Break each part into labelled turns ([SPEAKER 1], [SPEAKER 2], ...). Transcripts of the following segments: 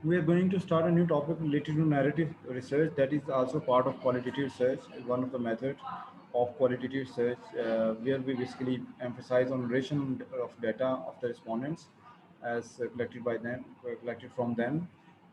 [SPEAKER 1] We are going to start a new topic related to narrative research that is also part of qualitative research, one of the methods of qualitative research, where we basically emphasize on narration of data of the respondents as collected by them, collected from them.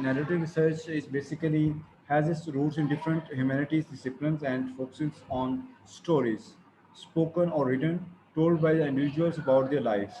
[SPEAKER 1] narrative research is basically has its roots in different humanities disciplines and focuses on stories, spoken or written, told by the individuals about their lives.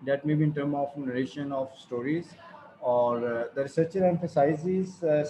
[SPEAKER 1] that may be in term of narration of stories or the researcher emphasizes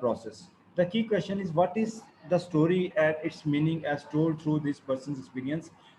[SPEAKER 1] process. The key question is what is the story and its meaning as told through this person's experience.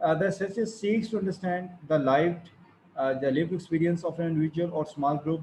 [SPEAKER 1] the researcher seeks to understand the lived experience of an individual or small group.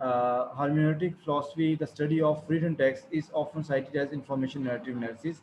[SPEAKER 1] hermeneutic philosophy the study of written text is often cited as information narrative analysis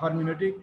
[SPEAKER 1] hermeneutic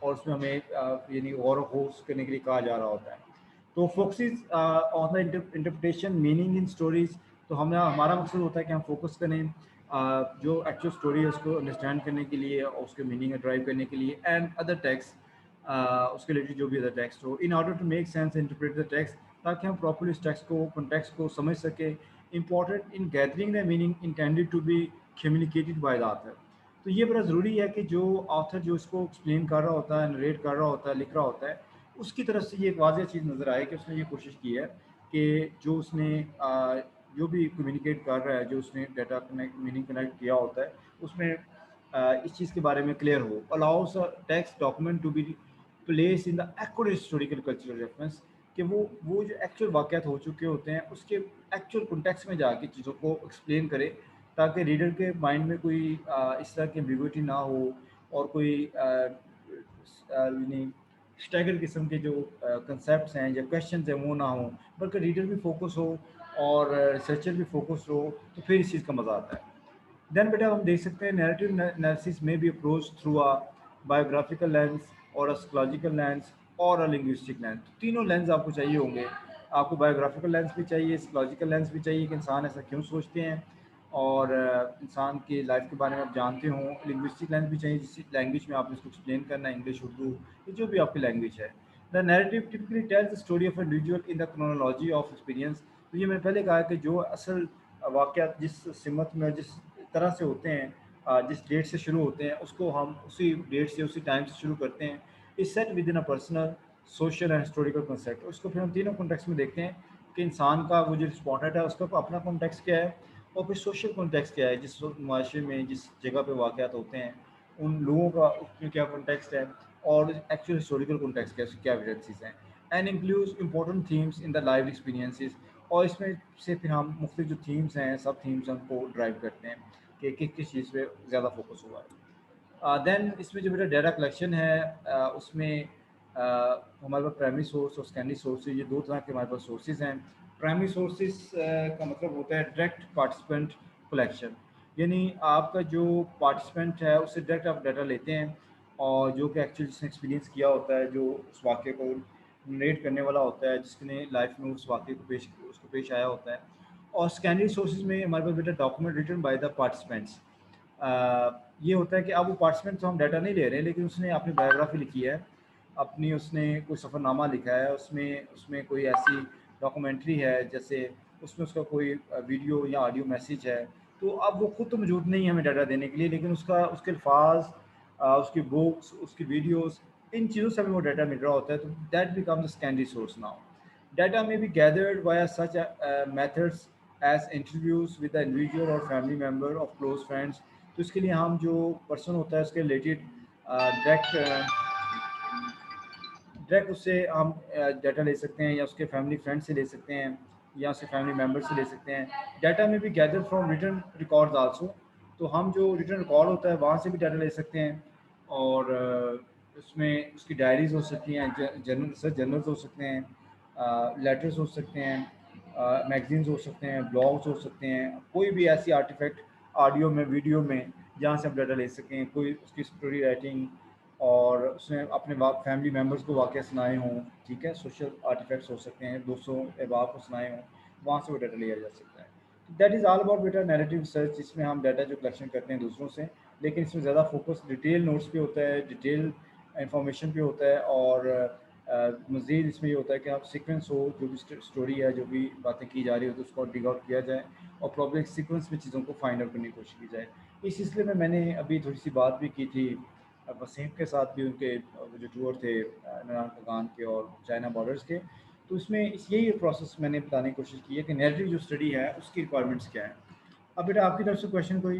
[SPEAKER 1] اور اس میں ہمیں یعنی غور و خوض کرنے کے لیے کہا جا رہا ہوتا ہے. تو focuses on the interpretation meaning in stories. تو ہمارا مقصد ہوتا ہے کہ ہم فوکس کریں جو ایکچوئل اسٹوری ہے اس کو انڈرسٹینڈ کرنے کے لیے اور اس کے میننگ ڈرائیو کرنے کے لیے, اینڈ ادر ٹیکسٹ اس کے ریلیٹڈ جو بھی ادر ٹیکسٹ ہو, in order to make sense interpret the text, تاکہ ہم پراپرلی اس ٹیکسٹ کو کنٹیکسٹ کو سمجھ سکیں. Important in gathering the meaning intended to be communicated by the author. تو یہ بڑا ضروری ہے کہ جو آتھر جو اس کو ایکسپلین کر رہا ہوتا ہے, نریٹ کر رہا ہوتا ہے, لکھ رہا ہوتا ہے, اس کی طرف سے یہ ایک واضح چیز نظر آئے کہ اس نے یہ کوشش کی ہے کہ جو اس نے جو بھی کمیونیکیٹ کر رہا ہے, جو اس نے ڈیٹا میننگ کنیکٹ کیا ہوتا ہے, اس میں اس چیز کے بارے میں کلیئر ہو. Allows text document to be place in the accurate historical cultural reference, کہ وہ جو ایکچوئل واقعات ہو چکے ہوتے ہیں اس کے ایکچوئل کنٹیکسٹ میں جا کے چیزوں کو ایکسپلین کرے, تاکہ ریڈر کے مائنڈ میں کوئی اس طرح کی ایمبیگوٹی نہ ہو, اور کوئی یعنی اسٹیگرڈ قسم کے جو کنسیپٹس ہیں یا کویشچنز ہیں وہ نہ ہوں, بلکہ ریڈر بھی فوکس ہو اور ریسرچر بھی فوکس ہو, تو پھر اس چیز کا مزہ آتا ہے. دین بیٹا ہم دیکھ سکتے ہیں نیریٹو انالیسس میں بھی اپروچ تھرو بایوگرافیکل لینس اور اسکولوجیکل لینس اور لنگوسٹک لینس. تینوں لینس آپ کو چاہیے ہوں گے. آپ کو بایوگرافیکل لینس بھی چاہیے, اسکولوجیکل لینس بھی چاہیے کہ انسان ایسا کیوں سوچتے ہیں اور انسان کی لائف کے بارے میں آپ جانتے ہوں. لنگوسٹک لینس بھی چاہیے جس لینگویج میں آپ نے اس کو ایکسپلین کرنا ہے, انگلش, اردو, یا جو بھی آپ کی لینگویج ہے. The narrative typically tells the story of individual in the chronology of experience. تو یہ میں نے پہلے کہا کہ جو اصل واقعات جس سمت میں جس طرح سے ہوتے ہیں, جس ڈیٹ سے شروع ہوتے ہیں, اس کو ہم اسی ڈیٹ سے اسی ٹائم سے شروع کرتے ہیں. اس set with in a personal, social and historical concept. اس کو پھر ہم تینوں کانٹیکس میں دیکھتے ہیں کہ انسان کا وہ جو رسپونڈنٹ ہے اس کا اپنا کانٹیکس کیا ہے, اور پھر سوشل کانٹیکس کیا ہے, جس معاشرے میں جس جگہ پہ واقعات ہوتے ہیں ان لوگوں کا اس میں کیا کانٹیکسٹ ہے, اور ایکچوئل ہسٹوریکل کانٹیکسٹ کیا, اس کی کیا ایویڈنسز ہیں. And includes important themes in the life experiences. اور اس میں سے پھر ہم مختلف جو تھیمس ہیں, سب تھیمس ہم کو ڈرائیو کرتے ہیں کہ کس کس چیز پہ زیادہ فوکس ہوا ہے. دین اس میں جو میرا ڈیٹا کلیکشن ہے اس میں ہمارے پاس پرائمری سورس اور سیکنڈری سورس, یہ دو طرح کے ہمارے پاس سورسز ہیں. پرائمری سورسز کا مطلب ہوتا ہے ڈائریکٹ پارٹیسپینٹ کلیکشن, یعنی آپ کا جو پارٹیسپینٹ ہے اس سے ڈائریکٹ آپ ڈیٹا لیتے ہیں, اور جو کہ ایکچولی جس نے ایکسپیرینس کیا ہوتا ہے, جو اس واقعے کو نریٹ کرنے والا ہوتا ہے, جس نے لائف میں اس واقعے کو پیش آیا ہوتا ہے. اور سیکنڈری سورسز میں ہمارے پاس بیٹا document written by the participants. یہ ہوتا ہے کہ اب وہ پارٹیسپینٹ تو ہم ڈیٹا نہیں لے رہے ہیں, لیکن اس نے اپنی بایوگرافی لکھی ہے, اپنی اس نے کوئی سفر نامہ لکھا ہے, اس میں کوئی ایسی ڈاکومنٹری ہے, جیسے اس میں اس کا کوئی ویڈیو یا آڈیو میسیج ہے. تو اب وہ خود تو موجود نہیں ہے ہمیں ڈیٹا دینے کے لیے, لیکن اس کے الفاظ, اس کی بکس, اس کی ویڈیوز, ان چیزوں سے ہمیں وہ ڈیٹا مل رہا ہوتا ہے. تو that becomes a secondary source now. Data میں be gathered by such methods as interviews with the individual اور family member of close friends. تو اس کے لیے ہم جو پرسن ہوتا ہے اس کے ریلیٹڈ ڈائریکٹ اس سے ہم ڈیٹا لے سکتے ہیں, یا اس کے فیملی فرینڈ سے لے سکتے ہیں, یا اس کے فیملی ممبر سے لے سکتے ہیں. ڈیٹا میں بھی گیدر فرام ریٹن ریکارڈز آلسو. تو ہم جو ریٹن ریکارڈ ہوتا ہے وہاں سے بھی ڈیٹا لے سکتے ہیں, اور اس میں اس کی ڈائریز ہو سکتی ہیں, جرنلز ہو سکتے ہیں, لیٹرز ہو سکتے ہیں, میگزینز ہو سکتے ہیں, بلاگز ہو سکتے ہیں, کوئی بھی ایسی آرٹیفیکٹ آڈیو میں, ویڈیو میں, جہاں سے ہم ڈیٹا لے سکیں. کوئی اس کی اسٹوری رائٹنگ, اور اس نے اپنے فیملی ممبرس کو واقعہ سنائے ہوں, ٹھیک ہے, سوشل آرٹیفیکٹس ہو سکتے ہیں, دوستوں احباب کو سنائے ہوں, وہاں سے وہ ڈیٹا لیا جا سکتا ہے. That is all about beta narrative research, جس میں ہم ڈیٹا جو کلیکشن کرتے ہیں دوسروں سے, لیکن اس میں زیادہ فوکس ڈیٹیل نوٹس پہ ہوتا ہے, ڈیٹیل انفارمیشن پہ ہوتا ہے. اور مزید اس میں یہ ہوتا ہے کہ آپ سیکوینس ہو, جو بھی اسٹوری ہے, جو بھی باتیں کی جا رہی ہوتی ہے, اس کو ڈگ آؤٹ کیا جائے, اور پرابلم سیکوینس میں چیزوں کو فائنڈ آؤٹ کرنے کی کوشش کی جائے. اس سلسلے میں نے ابھی تھوڑی سی بات بھی کی تھی وسیم کے ساتھ بھی, ان کے جو ٹور تھے عمران خان کے اور چائنا بارڈرز کے. تو اس میں یہی پروسیس میں نے بتانے کی کوشش کی ہے کہ نیریٹو جو اسٹڈی ہے اس کی ریکوائرمنٹس کیا ہے. اب بیٹا آپ کی طرف سے کویشچن کوئی؟